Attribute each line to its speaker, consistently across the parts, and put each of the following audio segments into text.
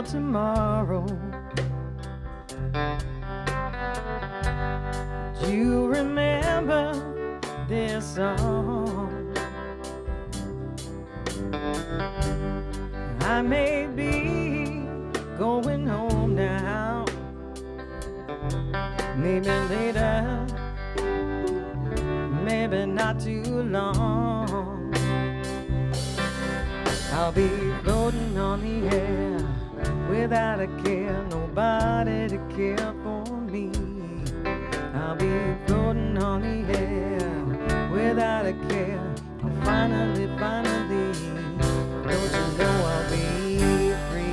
Speaker 1: tomorrow. Do you remember this song? I may be going home now, maybe later, maybe not too long. I'll be floating on the air without a care, nobody to care for me. I'll be floating on the air without a care. I'll finally, don't you know I'll be free?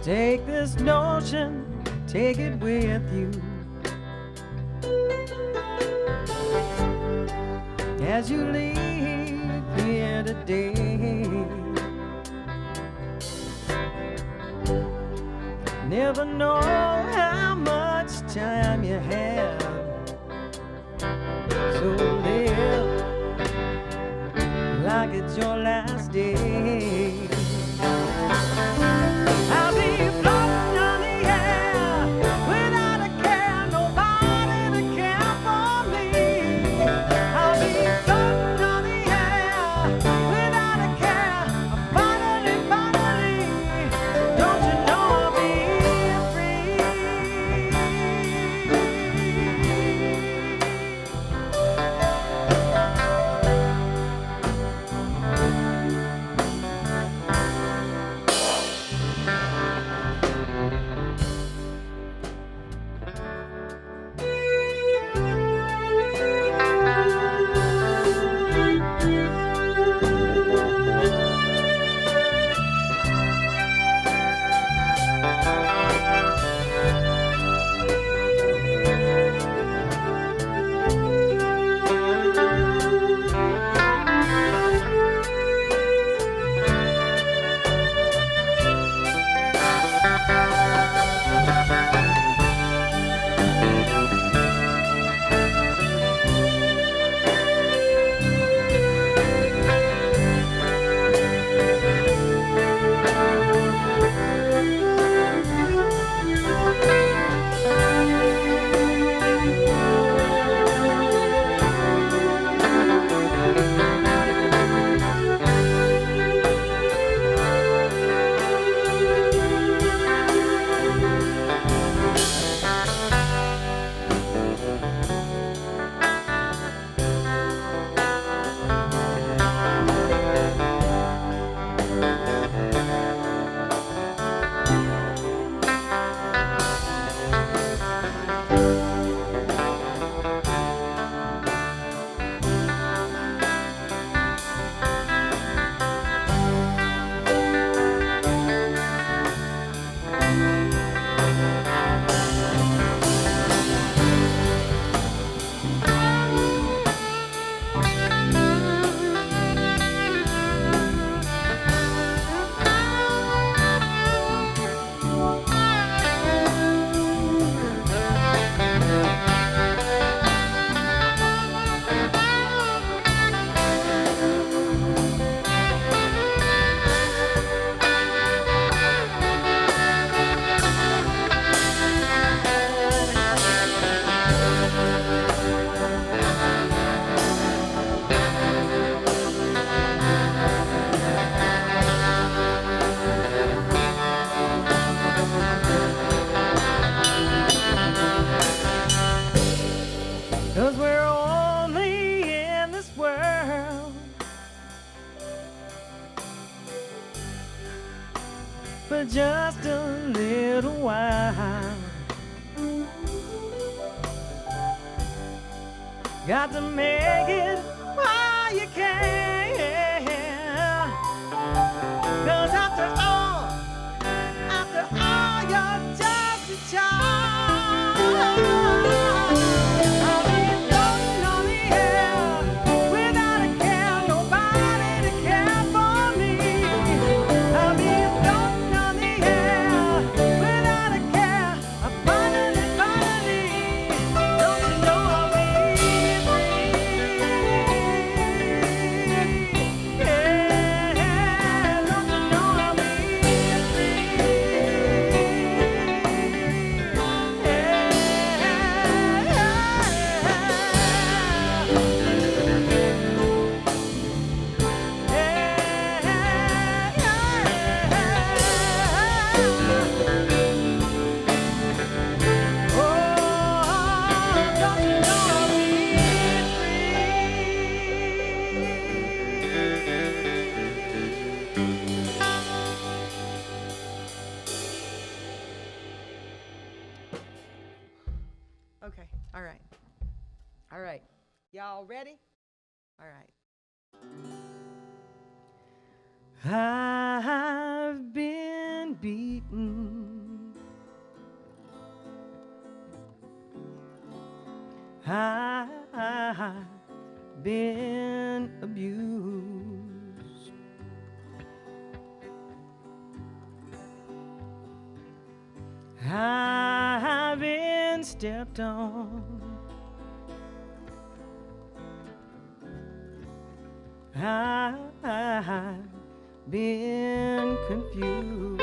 Speaker 1: Take this notion, take it with you, as you leave here today. Never know how much time you have, so live like it's your last day. I'll be floating on the air without a care, nobody to care for me. I'll be floating on the air without a care. Finally, don't you know I'll be free? For just a little while, got to make it while you can. 'Cause after all, you're just a child. I'll be floating on the air without a care, nobody to care for me. I'll be floating on the air
Speaker 2: Okay. All right. All right. Y'all ready? All right.
Speaker 1: I've been beaten. I've been abused. I've been stepped on. I've been confused.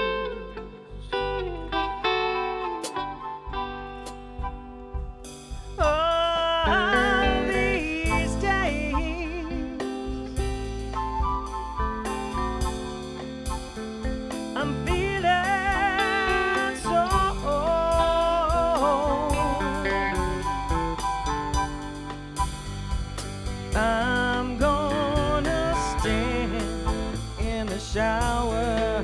Speaker 1: All these days I'm feeling so I'm gonna stand in the shower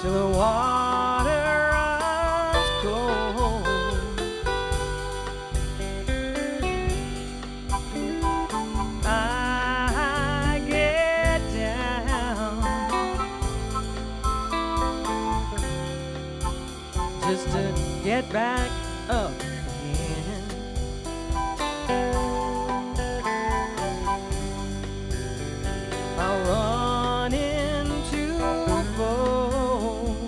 Speaker 1: till the water runs cold. I get down just to get back up again. I'll run into foes,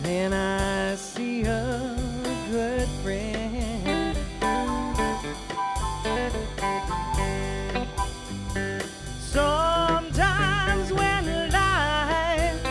Speaker 1: then I see a good friend. Sometimes when life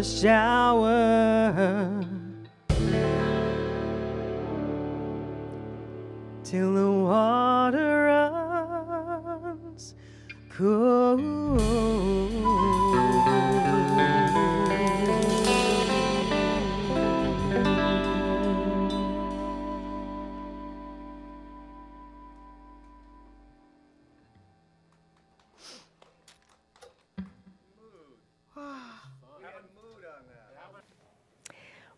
Speaker 1: the shower till the water runs cold.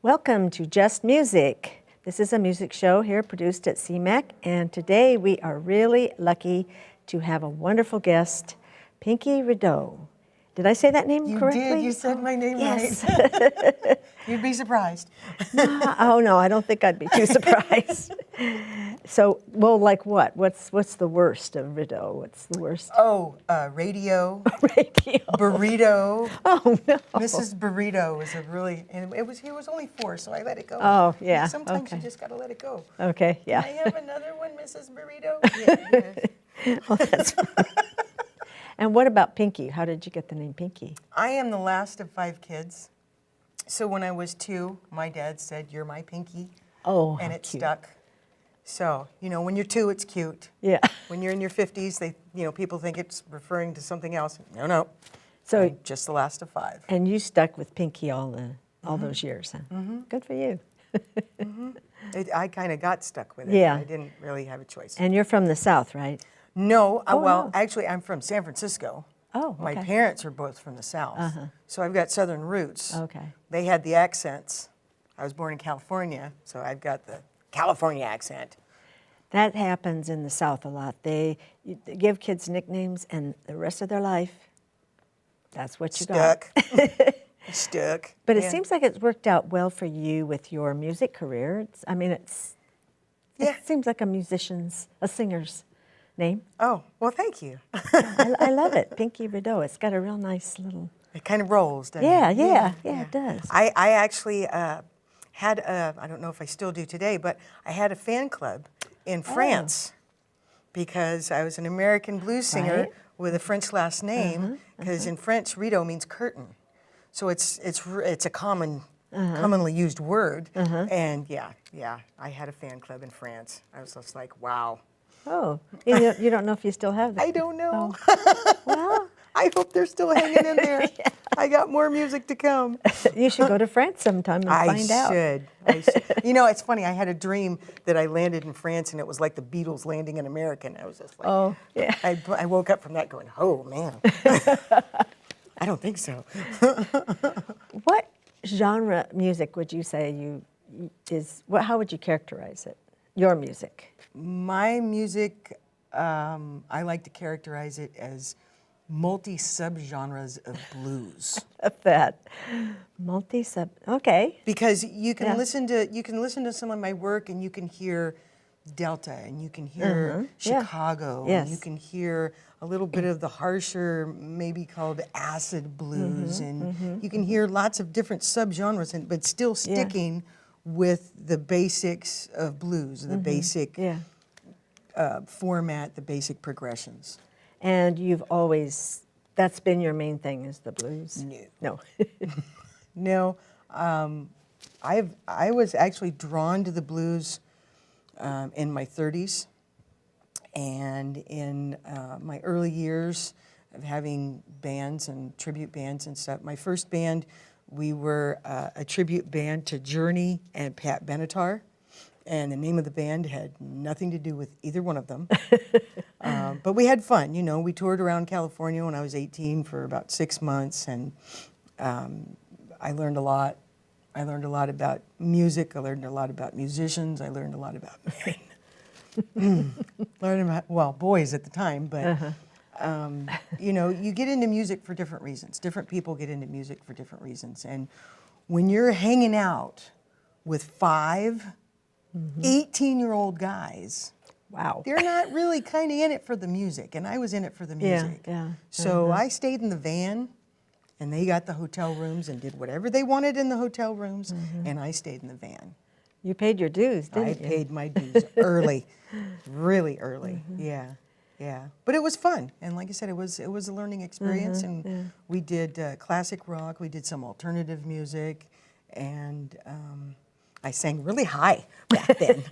Speaker 3: Welcome to Just Music. This is a music show here produced at CMAC, and today we are really lucky to have a wonderful guest, Pinkie Rideau. Did I say that name correctly?
Speaker 2: You did. You said my name
Speaker 3: yes.
Speaker 2: right. You'd be surprised.
Speaker 3: Oh no, I don't think I'd be too surprised. So, well, like what? What's the worst of Rideau? What's the worst?
Speaker 2: Oh, radio.
Speaker 3: Radio.
Speaker 2: Burrito.
Speaker 3: Oh no.
Speaker 2: Mrs. Burrito was a really, and he was only 4, so I let it go.
Speaker 3: Oh yeah.
Speaker 2: Sometimes
Speaker 3: okay.
Speaker 2: you just gotta let it go.
Speaker 3: Okay. Yeah.
Speaker 2: Can I have another one, Mrs. Burrito? Yes.
Speaker 3: Well, that's fine. And what about Pinkie? How did you get the name Pinkie?
Speaker 2: I am the last of 5 kids. So when I was 2, my dad said, "You're my Pinkie."
Speaker 3: Oh,
Speaker 2: and
Speaker 3: how
Speaker 2: it
Speaker 3: cute.
Speaker 2: stuck. So, when you're 2, it's cute.
Speaker 3: Yeah.
Speaker 2: When you're in your 50s, people think it's referring to something else. No.
Speaker 3: So,
Speaker 2: I'm just the last of 5.
Speaker 3: and you stuck with Pinkie all those years, huh? Good for you.
Speaker 2: I kind of got stuck with it.
Speaker 3: Yeah.
Speaker 2: I didn't really have a choice.
Speaker 3: And you're from the South, right?
Speaker 2: No,
Speaker 3: Oh,
Speaker 2: well,
Speaker 3: no.
Speaker 2: actually, I'm from San Francisco.
Speaker 3: Oh,
Speaker 2: My
Speaker 3: okay.
Speaker 2: parents are both from the South. So I've got Southern roots.
Speaker 3: Okay.
Speaker 2: They had the accents. I was born in California, so I've got the California accent.
Speaker 3: That happens in the South a lot. They give kids nicknames, and the rest of their life, that's what you got.
Speaker 2: Stuck.
Speaker 3: But it
Speaker 2: Yeah.
Speaker 3: seems like it's worked out well for you with your music career. It seems like a singer's name.
Speaker 2: Oh, well, thank you.
Speaker 3: I love it, Pinkie Rideau. It's got a real nice little.
Speaker 2: It kind of rolls, doesn't
Speaker 3: Yeah,
Speaker 2: it?
Speaker 3: yeah, it does.
Speaker 2: I actually had I don't know if I still do today, but I had a fan club in France because I was an American blues singer
Speaker 3: Right.
Speaker 2: with a French last name, because in French, rideau means curtain. So it's a commonly used word. And yeah, I had a fan club in France. I was just like, wow.
Speaker 3: Oh, you don't know if you still have that?
Speaker 2: I don't know.
Speaker 3: Well,
Speaker 2: I hope they're still hanging in there. I got more music to come.
Speaker 3: you should go to France sometime and find out.
Speaker 2: I should. It's funny. I had a dream that I landed in France, and it was like the Beatles landing in America. And I was just like,
Speaker 3: Oh, yeah.
Speaker 2: I woke up from that going, oh, man. I don't think so.
Speaker 3: What genre music would you say how would you characterize it? Your music?
Speaker 2: My music, I like to characterize it as multi-subgenres of blues.
Speaker 3: That okay.
Speaker 2: Because you can
Speaker 3: Yeah.
Speaker 2: listen to some of my work, and you can hear Delta, and you can hear
Speaker 3: Yeah.
Speaker 2: Chicago,
Speaker 3: Yes.
Speaker 2: and you can hear a little bit of the harsher, maybe called acid blues, and you can hear lots of different subgenres, but still sticking with the basics of blues, the basic format, the basic progressions.
Speaker 3: And that's been your main thing, is the blues? No.
Speaker 2: No, I was actually drawn to the blues in my 30s, and in my early years of having bands and tribute bands and stuff. My first band, we were a tribute band to Journey and Pat Benatar, and the name of the band had nothing to do with either one of them. But we had fun, We toured around California when I was 18 for about 6 months, and I learned a lot. I learned a lot about music. I learned a lot about musicians. I learned a lot about men. Learned about, boys at the time, but you get into music for different reasons. Different people get into music for different reasons. And when you're hanging out with 5 18-year-old guys,
Speaker 3: Wow.
Speaker 2: they're not really kind of in it for the music, and I was in it for the music.
Speaker 3: Yeah.
Speaker 2: So I stayed in the van, and they got the hotel rooms and did whatever they wanted in the hotel rooms, and I stayed in the van.
Speaker 3: You paid your dues, didn't
Speaker 2: I
Speaker 3: you?
Speaker 2: paid my dues early, really early, yeah. Yeah, but it was fun, and like I said, it was a learning experience, and we did classic rock, we did some alternative music, and I sang really high back then.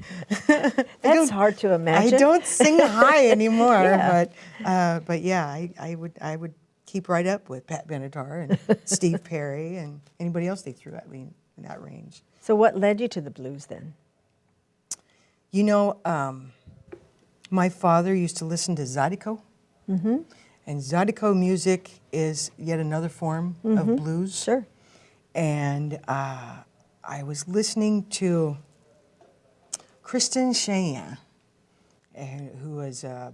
Speaker 3: That's hard to imagine.
Speaker 2: I don't sing high anymore, but yeah, I would keep right up with Pat Benatar and Steve Perry and anybody else they threw at me in that range.
Speaker 3: So what led you to the blues then?
Speaker 2: You know, my father used to listen to Zydeco, and Zydeco music is yet another form of blues.
Speaker 3: Sure.
Speaker 2: And I was listening to Kristen Cheyenne, who is a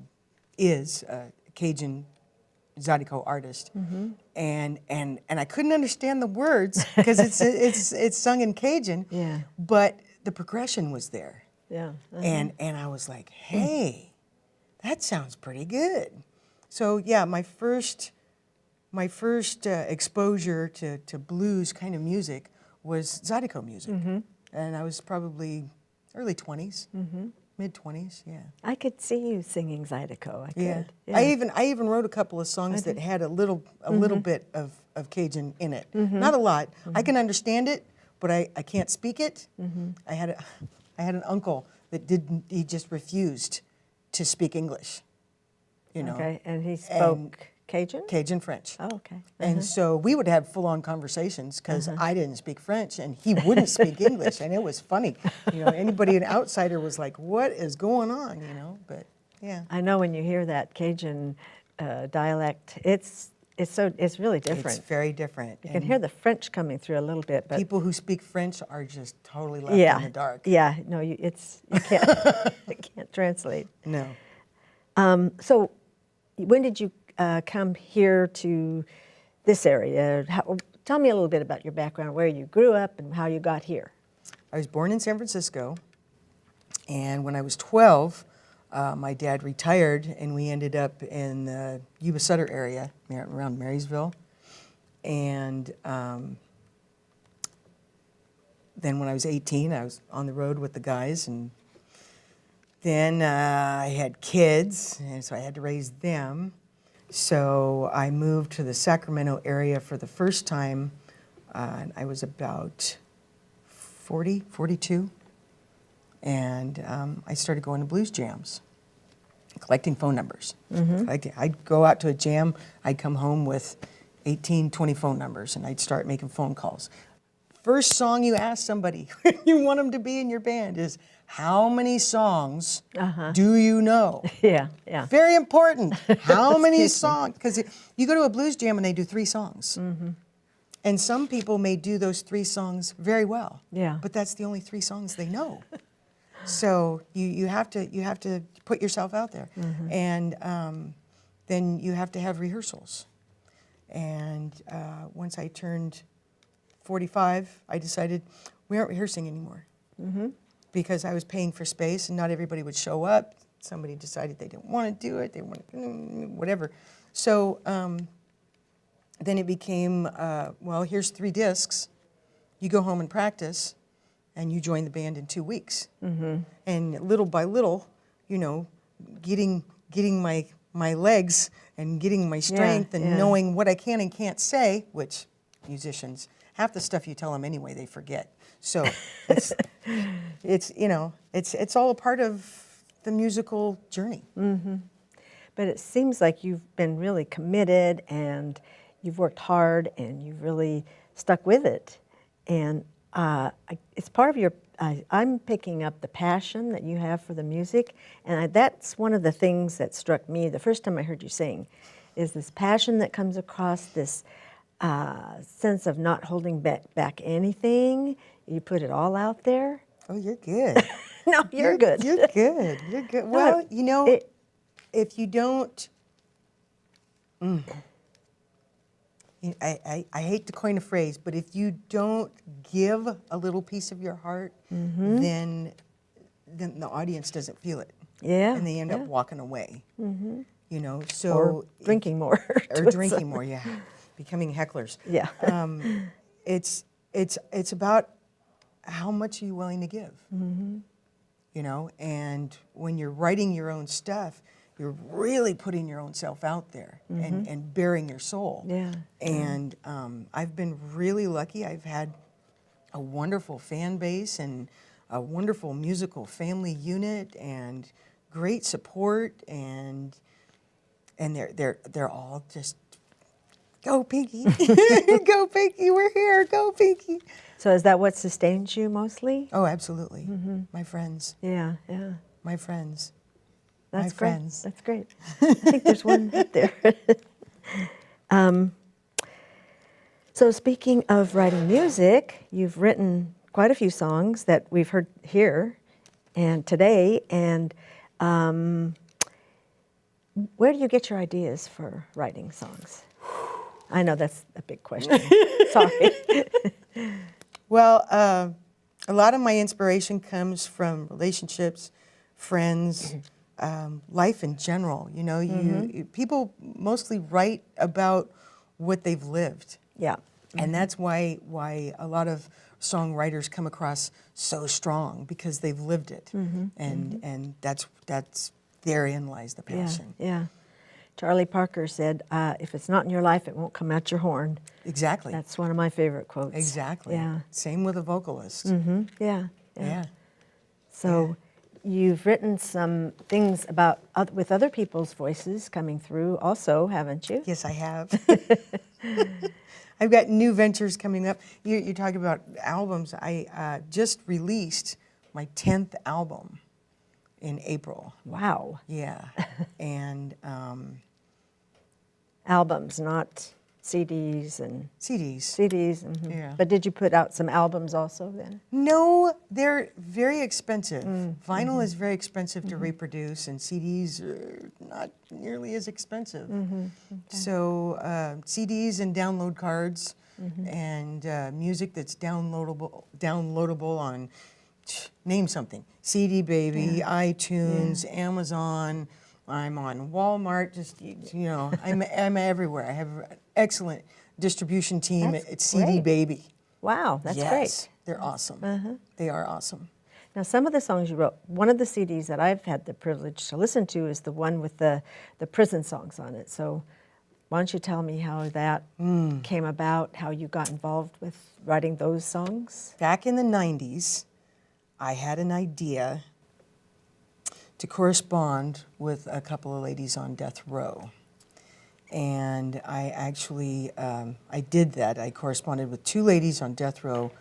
Speaker 2: Cajun Zydeco artist, and I couldn't understand the words because it's sung in Cajun,
Speaker 3: Yeah.
Speaker 2: but the progression was there.
Speaker 3: Yeah.
Speaker 2: And I was like, hey, that sounds pretty good. So yeah, my first exposure to blues kind of music was Zydeco music, and I was probably early 20s, mid 20s, yeah.
Speaker 3: I could see you singing Zydeco. I
Speaker 2: Yeah.
Speaker 3: could. Yeah.
Speaker 2: I even wrote a couple of songs that had a little bit of Cajun in it, not a lot. I can understand it, but I can't speak it. I had an uncle that he just refused to speak English, you know.
Speaker 3: Okay, and he spoke Cajun?
Speaker 2: Cajun French.
Speaker 3: Oh, okay.
Speaker 2: And so we would have full-on conversations because I didn't speak French and he wouldn't speak English, and it was funny. You know, anybody, an outsider, was like, "What is going on?" You know, but yeah.
Speaker 3: I know when you hear that Cajun dialect, it's really different.
Speaker 2: It's very different.
Speaker 3: You can hear the French coming through a little bit, but
Speaker 2: People who speak French are just totally left in the dark.
Speaker 3: Yeah, no, you can't you can't translate.
Speaker 2: No.
Speaker 3: So, when did you come here to this area? Tell me a little bit about your background, where you grew up, and how you got here.
Speaker 2: I was born in San Francisco, and when I was 12, my dad retired, and we ended up in the Yuba Sutter area, around Marysville. And then when I was 18, I was on the road with the guys, and then I had kids, and so I had to raise them. So I moved to the Sacramento area for the first time. And I was about 40, 42. And I started going to blues jams, collecting phone numbers. I'd go out to a jam, I'd come home with 18, 20 phone numbers, and I'd start making phone calls. First song you ask somebody when you want them to be in your band is, how many songs do you know?
Speaker 3: Yeah, yeah.
Speaker 2: Very important. How many songs? Because you go to a blues jam and they do 3 songs. And some people may do those 3 songs very well.
Speaker 3: Yeah.
Speaker 2: But that's the only 3 songs they know. So you have to put yourself out there. And then you have to have rehearsals. And once I turned 45, I decided we aren't rehearsing anymore. Because I was paying for space and not everybody would show up. Somebody decided they didn't want to do it, they wanted whatever. So then it became, well, here's 3 discs. You go home and practice, and you join the band in 2 weeks. And little by little, you know, getting my legs and getting my strength and knowing what I can and can't say, which musicians, half the stuff you tell them anyway, they forget. So it's you know, it's all a part of the musical journey.
Speaker 3: But it seems like you've been really committed, and you've worked hard, and you've really stuck with it. And it's part of your, I'm picking up the passion that you have for the music, and that's one of the things that struck me the first time I heard you sing, is this passion that comes across, this sense of not holding back anything. You put it all out there.
Speaker 2: Oh, you're good.
Speaker 3: No, you're good.
Speaker 2: You're good. You're good. Well, you know, if you don't, I hate to coin a phrase, but if you don't give a little piece of your heart, then the audience doesn't feel it.
Speaker 3: Yeah.
Speaker 2: And they end up walking away. You know, so
Speaker 3: Or drinking more.
Speaker 2: or drinking more, yeah, becoming hecklers.
Speaker 3: Yeah.
Speaker 2: It's about how much are you willing to give. You know, and when you're writing your own stuff, you're really putting your own self out there and bearing your soul.
Speaker 3: Yeah.
Speaker 2: And I've been really lucky. I've had a wonderful fan base and a wonderful musical family unit and great support, and they're all just, go Pinkie, go Pinkie, we're here, go Pinkie.
Speaker 3: So is that what sustains you mostly?
Speaker 2: Oh, absolutely. My friends,
Speaker 3: Yeah, yeah.
Speaker 2: my friends.
Speaker 3: That's
Speaker 2: My
Speaker 3: great.
Speaker 2: friends.
Speaker 3: That's great. I think there's one up there. So speaking of writing music, you've written quite a few songs that we've heard here and today. And where do you get your ideas for writing songs? I know that's a big question. Sorry.
Speaker 2: Well, a lot of my inspiration comes from relationships, friends, life in general. You know, people mostly write about what they've lived.
Speaker 3: Yeah.
Speaker 2: And that's why a lot of songwriters come across so strong, because they've lived it. And that's therein lies the passion.
Speaker 3: Yeah, yeah. Charlie Parker said, if it's not in your life, it won't come out your horn.
Speaker 2: Exactly.
Speaker 3: That's one of my favorite quotes.
Speaker 2: Exactly.
Speaker 3: Yeah.
Speaker 2: Same with a vocalist.
Speaker 3: Yeah.
Speaker 2: Yeah.
Speaker 3: So you've written some things about with other people's voices coming through also, haven't you?
Speaker 2: Yes, I have. I've got new ventures coming up. You talk about albums. I just released my 10th album in April.
Speaker 3: Wow.
Speaker 2: Yeah. And
Speaker 3: Albums, not CDs and
Speaker 2: CDs.
Speaker 3: CDs.
Speaker 2: Yeah.
Speaker 3: But did you put out some albums also then?
Speaker 2: No, they're very expensive. Vinyl is very expensive to reproduce, and CDs are not nearly as expensive. So CDs and download cards, and music that's downloadable on, name something, CD Baby, iTunes, Amazon. I'm on Walmart. Just you know, I'm everywhere. I have an excellent distribution team
Speaker 3: That's
Speaker 2: at CD
Speaker 3: great.
Speaker 2: Baby.
Speaker 3: Wow, that's
Speaker 2: Yes,
Speaker 3: great.
Speaker 2: they're awesome. They are awesome.
Speaker 3: Now, some of the songs you wrote, one of the CDs that I've had the privilege to listen to is the one with the prison songs on it. So why don't you tell me how that came about, how you got involved with writing those songs?
Speaker 2: Back in the 90s, I had an idea to correspond with a couple of ladies on death row. And I actually, I did that. I corresponded with 2 ladies on death row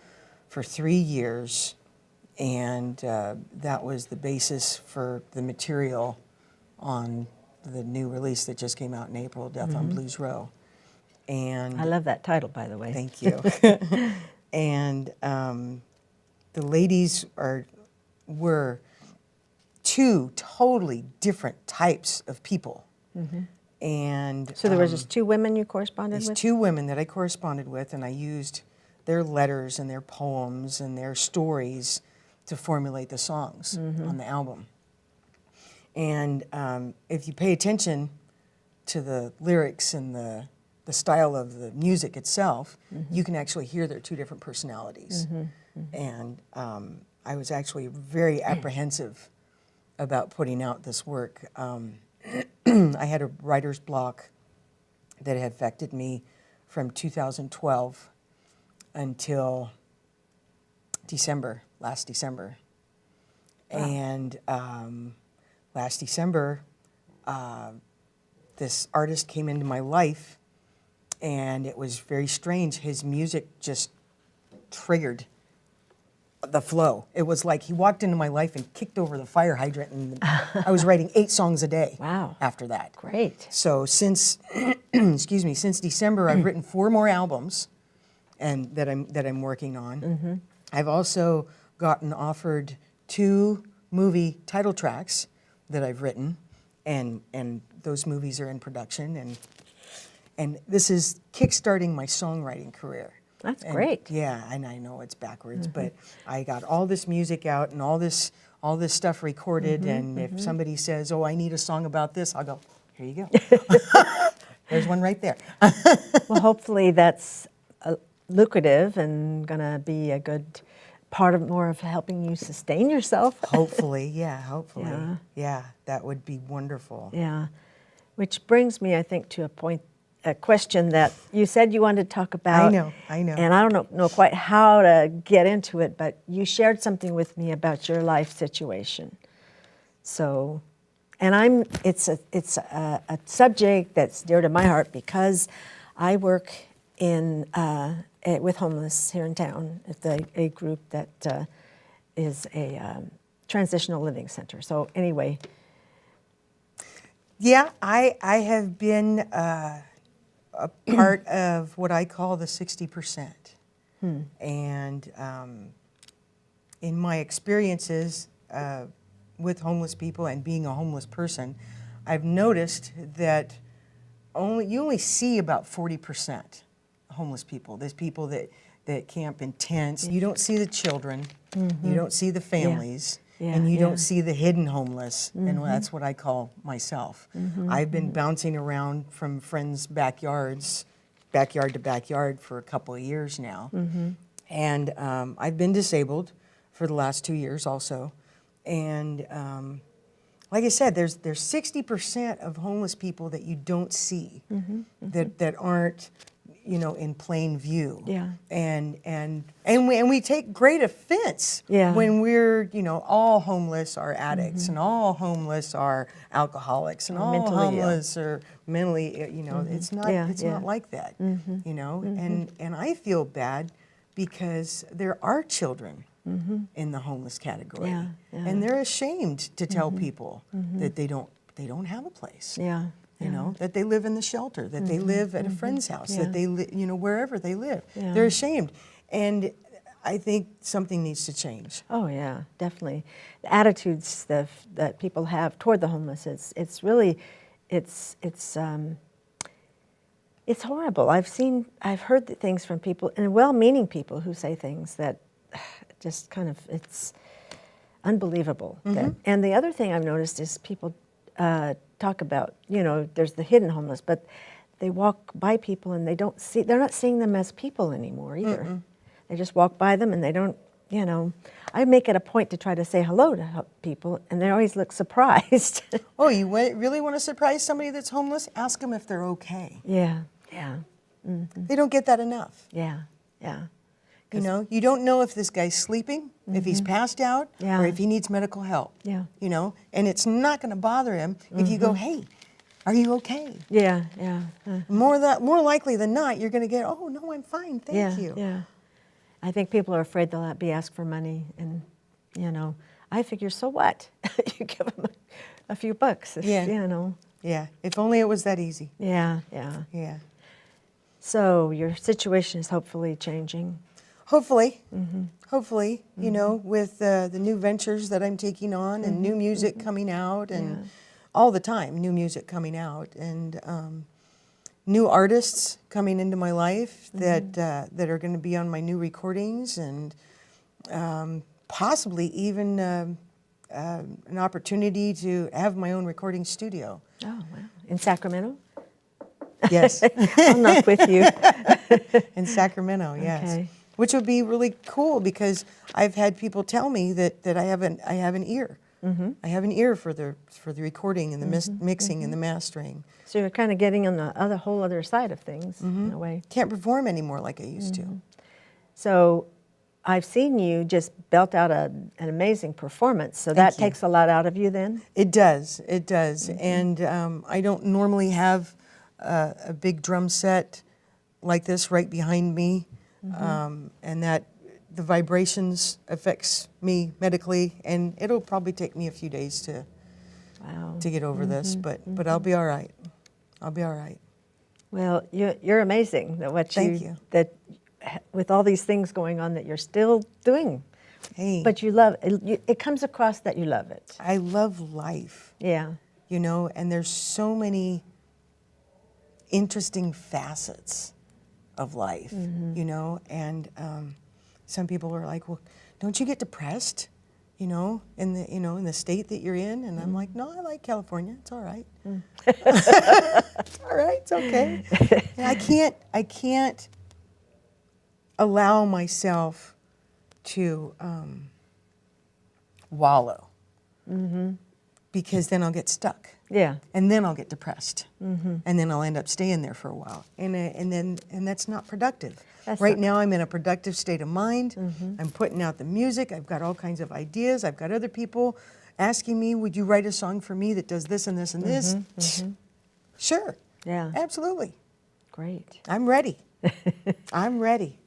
Speaker 2: for 3 years. And that was the basis for the material on the new release that just came out in April, Death on Blues Row. And
Speaker 3: I love that title, by the way.
Speaker 2: thank you. And the ladies were 2 totally different types of people. And
Speaker 3: So there was just 2 women you corresponded
Speaker 2: these
Speaker 3: with?
Speaker 2: 2 women that I corresponded with, and I used their letters and their poems and their stories to formulate the songs on the album. And if you pay attention to the lyrics and the style of the music itself, you can actually hear their 2 different personalities. And I was actually very apprehensive about putting out this work. I had a writer's block that had affected me from 2012 until last December. Wow. And last December, this artist came into my life, and it was very strange. His music just triggered the flow. It was like he walked into my life and kicked over the fire hydrant, and I was writing 8 songs a day.
Speaker 3: Wow.
Speaker 2: After that.
Speaker 3: Great.
Speaker 2: So since, excuse me, since December, I've written 4 more albums, and that I'm working on. I've also gotten offered 2 movie title tracks that I've written, and those movies are in production, and this is kickstarting my songwriting career.
Speaker 3: That's great.
Speaker 2: Yeah, and I know it's backwards, but I got all this music out and all this stuff recorded, and if somebody says, "Oh, I need a song about this," I'll go, "Here you go." There's one right there.
Speaker 3: Well, hopefully that's lucrative and going to be a good part of more of helping you sustain yourself.
Speaker 2: Hopefully, yeah, hopefully.
Speaker 3: Yeah.
Speaker 2: Yeah, that would be wonderful.
Speaker 3: Yeah, which brings me, I think, to a question that you said you wanted to talk about.
Speaker 2: I know.
Speaker 3: And I don't know quite how to get into it, but you shared something with me about your life situation. So, and it's a subject that's dear to my heart because I work with homeless here in town at a group that is a transitional living center. So anyway.
Speaker 2: Yeah, I have been a part of what I call the 60%. And in my experiences with homeless people and being a homeless person, I've noticed that you only see about 40% homeless people. There's people that camp in tents. You don't see the children, you don't see the families.
Speaker 3: Yeah,
Speaker 2: and you
Speaker 3: yeah.
Speaker 2: don't see the hidden homeless, and that's what I call myself. I've been bouncing around from friends' backyards, backyard to backyard for a couple of years now. And I've been disabled for the last 2 years also. And like I said, there's 60% of homeless people that you don't see, that aren't, in plain view.
Speaker 3: Yeah.
Speaker 2: And we take great offense when we're, all homeless are addicts and all homeless are alcoholics and all
Speaker 3: mentally
Speaker 2: homeless are mentally, it's not like that, and I feel bad because there are children in the homeless category, and they're ashamed to tell people that they don't have a place. That they live in the shelter, that they live at a friend's house, that they wherever they live. They're ashamed. And I think something needs to change.
Speaker 3: Oh yeah, definitely. The attitudes that people have toward the homeless, it's really, it's horrible. I've heard the things from people, and well-meaning people who say things that just kind of, it's unbelievable. And the other thing I've noticed is people talk about, there's the hidden homeless, but they walk by people and they're not seeing them as people anymore either. They just walk by them and they don't, I make it a point to try to say hello to people, and they always look surprised.
Speaker 2: Oh, you really want to surprise somebody that's homeless? Ask them if they're okay.
Speaker 3: Yeah.
Speaker 2: They don't get that enough.
Speaker 3: Yeah.
Speaker 2: You don't know if this guy's sleeping, if he's passed out,
Speaker 3: Yeah.
Speaker 2: or if he needs medical help.
Speaker 3: Yeah.
Speaker 2: And it's not going to bother him if you go, hey, are you okay?
Speaker 3: Yeah.
Speaker 2: More likely than not, you're going to get, oh, no, I'm fine, thank you.
Speaker 3: Yeah. I think people are afraid they'll be asked for money, and, I figure, so what? You give them a few bucks,
Speaker 2: Yeah, if only it was that easy.
Speaker 3: Yeah. So your situation is hopefully changing.
Speaker 2: Hopefully, with the new ventures that I'm taking on and new music coming out, and all the time new music coming out, and new artists coming into my life that are going to be on my new recordings, and possibly even an opportunity to have my own recording studio.
Speaker 3: Oh, wow. In Sacramento?
Speaker 2: Yes.
Speaker 3: I'll knock with you.
Speaker 2: In Sacramento, yes.
Speaker 3: Okay.
Speaker 2: Which would be really cool because I've had people tell me that I have an ear. I have an ear for the recording and the mixing and the mastering.
Speaker 3: So you're kind of getting on the whole other side of things in a way.
Speaker 2: Can't perform anymore like I used to.
Speaker 3: So I've seen you just belt out an amazing performance. So that takes a lot out of you then?
Speaker 2: It does. And I don't normally have a big drum set like this right behind me. And that the vibrations affects me medically, and it'll probably take me a few days to get over this, but I'll be all right. I'll be all right.
Speaker 3: Well, you're amazing that
Speaker 2: Thank you.
Speaker 3: That with all these things going on that you're still doing.
Speaker 2: Hey.
Speaker 3: But you love it. It comes across that you love it.
Speaker 2: I love life.
Speaker 3: Yeah.
Speaker 2: And there's so many interesting facets of life, and some people are like, well, don't you get depressed, in the state that you're in? And I'm like, no, I like California. It's all right. It's all right. It's okay. And I can't allow myself to wallow, because then I'll get stuck.
Speaker 3: Yeah.
Speaker 2: And then I'll get depressed, and then I'll end up staying there for a while, and that's not productive.
Speaker 3: That's
Speaker 2: right
Speaker 3: not-
Speaker 2: now, I'm in a productive state of mind. I'm putting out the music. I've got all kinds of ideas. I've got other people asking me, "Would you write a song for me that does this and this and this?" Sure.
Speaker 3: Yeah.
Speaker 2: Absolutely.
Speaker 3: Great.
Speaker 2: I'm ready. I'm ready.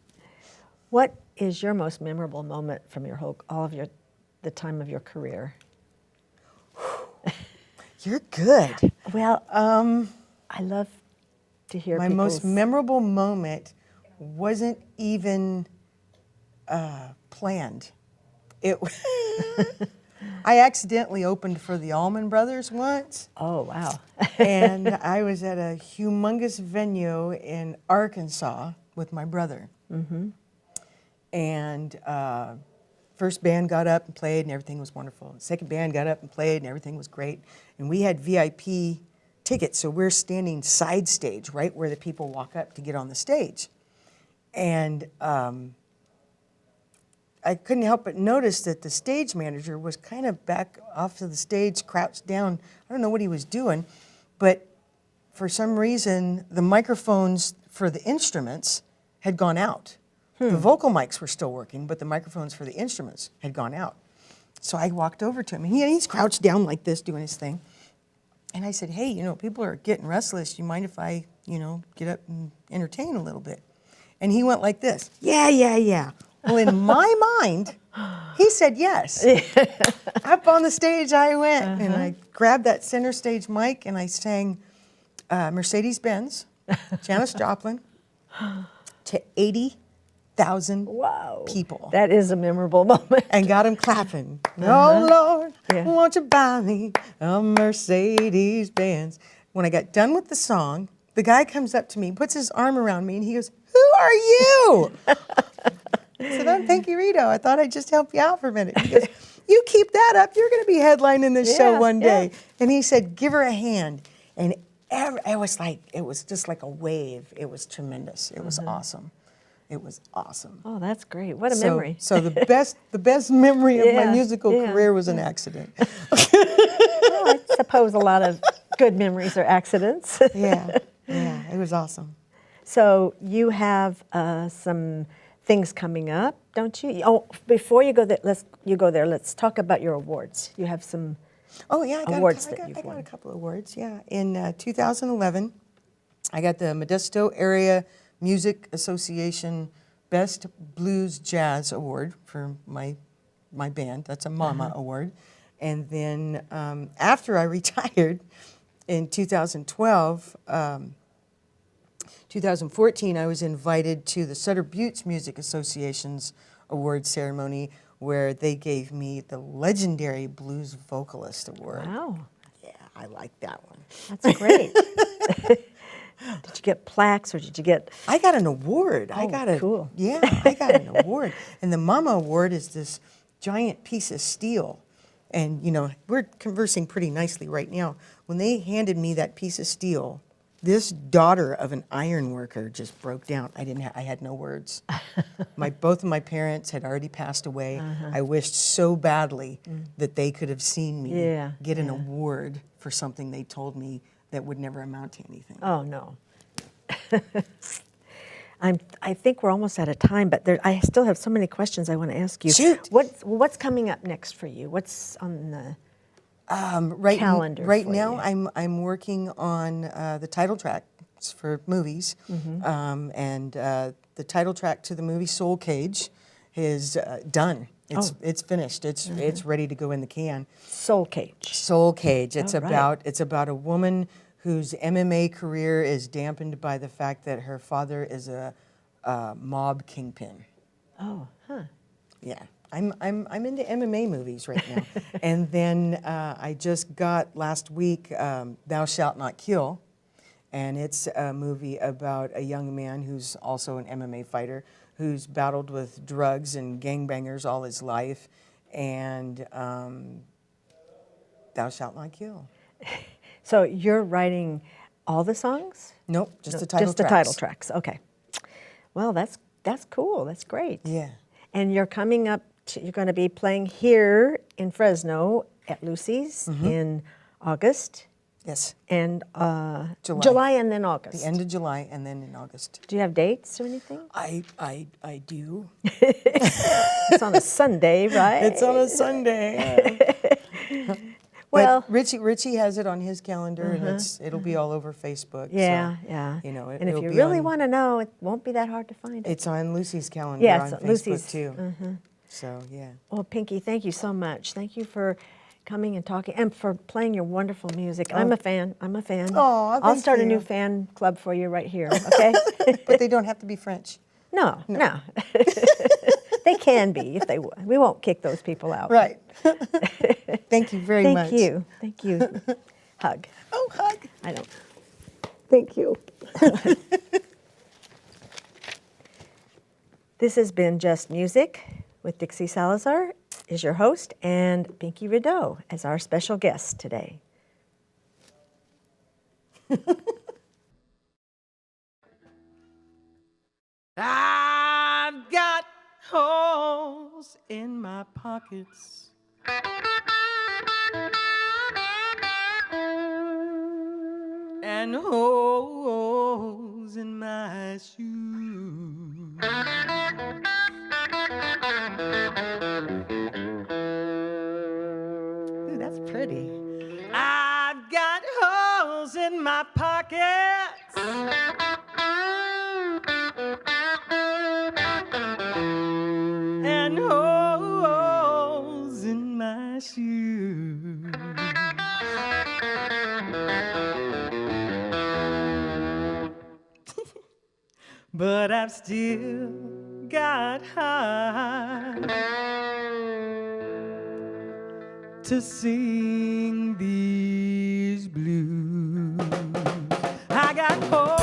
Speaker 3: What is your most memorable moment from the time of your career?
Speaker 2: You're good.
Speaker 3: Well, I love to hear
Speaker 2: My
Speaker 3: people's...
Speaker 2: most memorable moment wasn't even planned. It. I accidentally opened for the Allman Brothers once,
Speaker 3: Oh, wow.
Speaker 2: and I was at a humongous venue in Arkansas with my brother. And first band got up and played, and everything was wonderful. Second band got up and played, and everything was great. And we had VIP tickets, so we're standing side stage, right where the people walk up to get on the stage. And I couldn't help but notice that the stage manager was kind of back off to the stage, crouched down. I don't know what he was doing, but for some reason, the microphones for the instruments had gone out. The vocal mics were still working, but the microphones for the instruments had gone out. So I walked over to him, and he's crouched down like this, doing his thing. And I said, "Hey, you know, people are getting restless. You mind if I, you know, get up and entertain a little bit?" And he went like this, "Yeah, yeah, yeah." Well, in my mind, he said yes. Up on the stage I went, and I grabbed that center stage mic, and I sang Mercedes-Benz, Janis Joplin, to 80,000
Speaker 3: Wow.
Speaker 2: people.
Speaker 3: That is a memorable moment.
Speaker 2: And got him clapping. Oh, Lord,
Speaker 3: Yeah.
Speaker 2: won't you buy me a Mercedes-Benz? When I got done with the song, the guy comes up to me, puts his arm around me, and he goes, "Who are you?" I said, "I'm Pinkie Rideau. I thought I'd just help you out for a minute." He goes, "You keep that up, you're going to be headlining this show
Speaker 3: Yeah,
Speaker 2: one day."
Speaker 3: yeah.
Speaker 2: And he said, "Give her a hand." And it was just like a wave. It was tremendous. It was awesome. It was awesome.
Speaker 3: Oh, that's great. What a memory.
Speaker 2: So the best memory of my
Speaker 3: Yeah,
Speaker 2: musical
Speaker 3: yeah.
Speaker 2: career was an accident.
Speaker 3: Well, I suppose a lot of good memories are accidents.
Speaker 2: Yeah, it was awesome.
Speaker 3: So you have some things coming up, don't you? Oh, before you go there, let's talk about your awards. You have some
Speaker 2: Oh yeah, I
Speaker 3: awards
Speaker 2: got
Speaker 3: that you've won.
Speaker 2: a couple of awards. Yeah, in 2011, I got the Modesto Area Music Association Best Blues Jazz Award for my band. That's a MAMA award. And then after I retired in 2012, 2014, I was invited to the Sutter Buttes Music Association's award ceremony, where they gave me the Legendary Blues Vocalist Award.
Speaker 3: Wow,
Speaker 2: Yeah, I like that one.
Speaker 3: that's great. Did you get plaques or did you get?
Speaker 2: I got an award. I
Speaker 3: Oh,
Speaker 2: got a
Speaker 3: cool.
Speaker 2: Yeah, I got an award. And the Mama Award is this giant piece of steel. And you know, we're conversing pretty nicely right now. When they handed me that piece of steel, this daughter of an iron worker just broke down. I had no words. Both of my parents had already passed away. I wished so badly that they could have seen me
Speaker 3: Yeah,
Speaker 2: get an
Speaker 3: yeah.
Speaker 2: award for something they told me that would never amount to anything.
Speaker 3: Oh no. I think we're almost out of time, but I still have so many questions I want to ask you.
Speaker 2: Shoot.
Speaker 3: What's coming up next for you? What's on the calendar
Speaker 2: Right
Speaker 3: for
Speaker 2: now,
Speaker 3: you?
Speaker 2: I'm working on the title tracks for movies, and the title track to the movie Soul Cage is done. It's finished. It's ready to go in the can.
Speaker 3: Soul Cage?
Speaker 2: Soul Cage. It's
Speaker 3: All right.
Speaker 2: it's about a woman whose MMA career is dampened by the fact that her father is a mob kingpin.
Speaker 3: Oh, huh.
Speaker 2: Yeah, I'm into MMA movies right now. And then I just got last week Thou Shalt Not Kill, and it's a movie about a young man who's also an MMA fighter who's battled with drugs and gangbangers all his life, and Thou Shalt Not Kill.
Speaker 3: So you're writing all the songs?
Speaker 2: Nope, just
Speaker 3: No,
Speaker 2: the title
Speaker 3: just the
Speaker 2: tracks.
Speaker 3: title tracks. Okay. Well, that's cool. That's great.
Speaker 2: Yeah.
Speaker 3: And you're coming up, you're going to be playing here in Fresno at Lucy's in August.
Speaker 2: Yes,
Speaker 3: And
Speaker 2: July.
Speaker 3: and then August.
Speaker 2: the end of July and then in August.
Speaker 3: Do you have dates or anything?
Speaker 2: I do.
Speaker 3: It's on a Sunday, right?
Speaker 2: It's on a Sunday.
Speaker 3: Well,
Speaker 2: but Richie has it on his calendar, and it'll be all over Facebook.
Speaker 3: yeah,
Speaker 2: so,
Speaker 3: yeah.
Speaker 2: You know,
Speaker 3: and if
Speaker 2: it'll
Speaker 3: you
Speaker 2: be
Speaker 3: really
Speaker 2: on-
Speaker 3: want to know, it won't be that hard to find it.
Speaker 2: It's on Lucy's calendar
Speaker 3: Yeah,
Speaker 2: on
Speaker 3: it's
Speaker 2: Facebook
Speaker 3: Lucy's,
Speaker 2: too. So yeah.
Speaker 3: Well, Pinkie, thank you so much. Thank you for coming and talking and for playing your wonderful music. I'm a fan. I'm a fan.
Speaker 2: Aw,
Speaker 3: I'll
Speaker 2: thank
Speaker 3: start a
Speaker 2: you.
Speaker 3: new fan club for you right here, okay?
Speaker 2: But they don't have to be French.
Speaker 3: No. They can be if they would. We won't kick those people out.
Speaker 2: Right. Thank you very much.
Speaker 3: Thank you. Thank you. Hug.
Speaker 2: Oh, hug.
Speaker 3: I don't.
Speaker 2: Thank you.
Speaker 3: This has been Just Music with Dixie Salazar is your host, and Pinkie Rideau as our special guest today.
Speaker 1: I've got holes in my pockets. And holes in my shoes. Ooh, that's pretty. I've got holes in my pockets. And holes in my shoes. But I've still got heart to sing these blues. I got holes